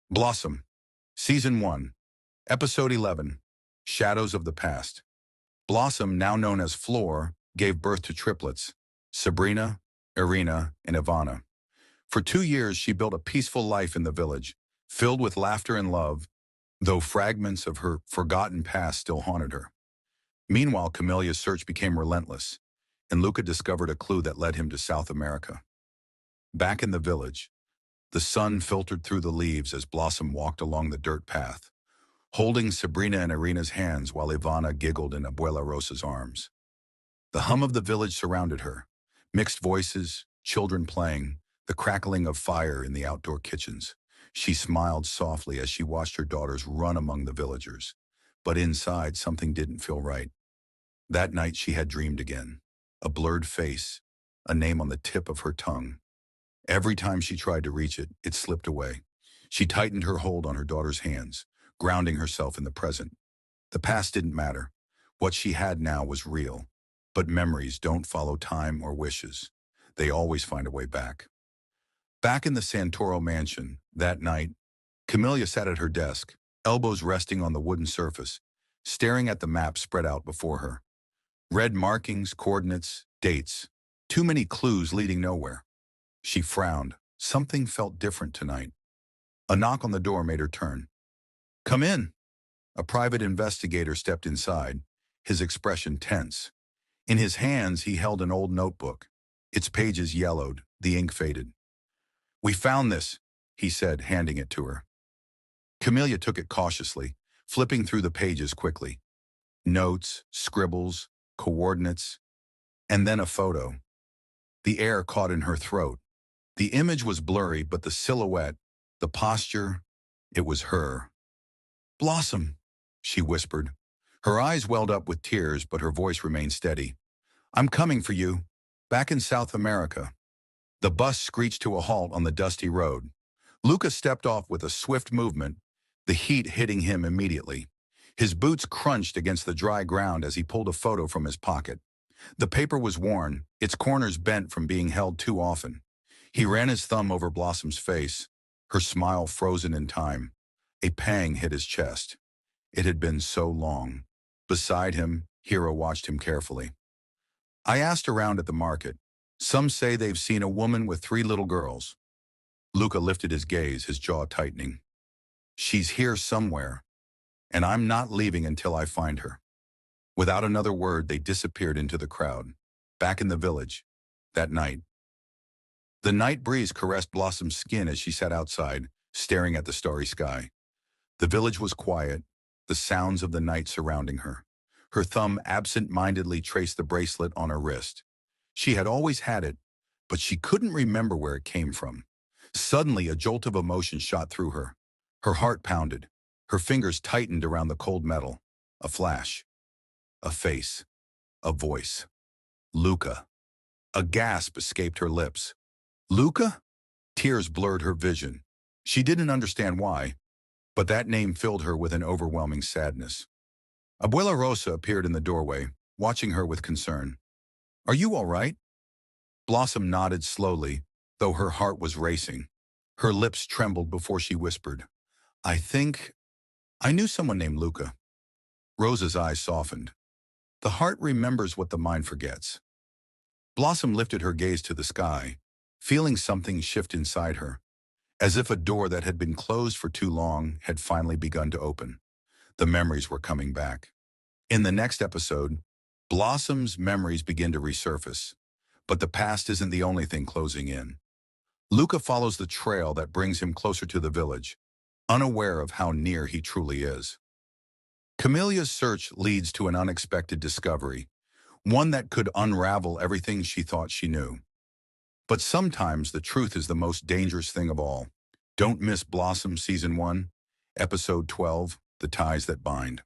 Blossom, Season 1, Episode 11, Shadows of the Past. Blossom, now known as Floor, gave birth to triplets, Sabrina, Irina, and Ivana. For 2 years, she built a peaceful life in the village, filled with laughter and love, though fragments of her forgotten past still haunted her. Meanwhile, Camelia's search became relentless, and Luca discovered a clue that led him to South America. Back in the village, the sun filtered through the leaves as Blossom walked along the dirt path, holding Sabrina and Irina's hands while Ivana giggled in Abuela Rosa's arms. The hum of the village surrounded her, mixed voices, children playing, the crackling of fire in the outdoor kitchens. She smiled softly as she watched her daughters run among the villagers, but inside something didn't feel right. That night she had dreamed again, a blurred face, a name on the tip of her tongue. Every time she tried to reach it, it slipped away. She tightened her hold on her daughter's hands, grounding herself in the present. The past didn't matter. What she had now was real. But memories don't follow time or wishes. They always find a way back. Back in the Santoro mansion, that night, Camellia sat at her desk, elbows resting on the wooden surface, staring at the map spread out before her. Red markings, coordinates, dates. Too many clues leading nowhere. She frowned. Something felt different tonight. A knock on the door made her turn. "Come in." A private investigator stepped inside, his expression tense. In his hands, he held an old notebook. Its pages yellowed, the ink faded. "We found this," he said, handing it to her. Camellia took it cautiously, flipping through the pages quickly. Notes, scribbles, coordinates, and then a photo. The air caught in her throat. The image was blurry, but the silhouette, the posture, it was her. "Blossom," she whispered. Her eyes welled up with tears, but her voice remained steady. "I'm coming for you, back in South America." The bus screeched to a halt on the dusty road. Luca stepped off with a swift movement, the heat hitting him immediately. His boots crunched against the dry ground as he pulled a photo from his pocket. The paper was worn, its corners bent from being held too often. He ran his thumb over Blossom's face, her smile frozen in time. A pang hit his chest. It had been so long. Beside him, Hero watched him carefully. "I asked around at the market. Some say they've seen a woman with 3 little girls." Luca lifted his gaze, his jaw tightening. "She's here somewhere, and I'm not leaving until I find her." Without another word, they disappeared into the crowd. Back in the village, that night. The night breeze caressed Blossom's skin as she sat outside, staring at the starry sky. The village was quiet, the sounds of the night surrounding her. Her thumb absent-mindedly traced the bracelet on her wrist. She had always had it, but she couldn't remember where it came from. Suddenly, a jolt of emotion shot through her. Her heart pounded. Her fingers tightened around the cold metal. A flash. A face. A voice. "Luca." A gasp escaped her lips. "Luca?" Tears blurred her vision. She didn't understand why, but that name filled her with an overwhelming sadness. Abuela Rosa appeared in the doorway, watching her with concern. "Are you all right?" Blossom nodded slowly, though her heart was racing. Her lips trembled before she whispered, I knew someone named Luca." Rosa's eyes softened. The heart remembers what the mind forgets. Blossom lifted her gaze to the sky, feeling something shift inside her, as if a door that had been closed for too long had finally begun to open. The memories were coming back. In the next episode, Blossom's memories begin to resurface, but the past isn't the only thing closing in. Luca follows the trail that brings him closer to the village, unaware of how near he truly is. Camelia's search leads to an unexpected discovery, one that could unravel everything she thought she knew. But sometimes the truth is the most dangerous thing of all. Don't miss Blossom Season 1, Episode 12, The Ties That Bind.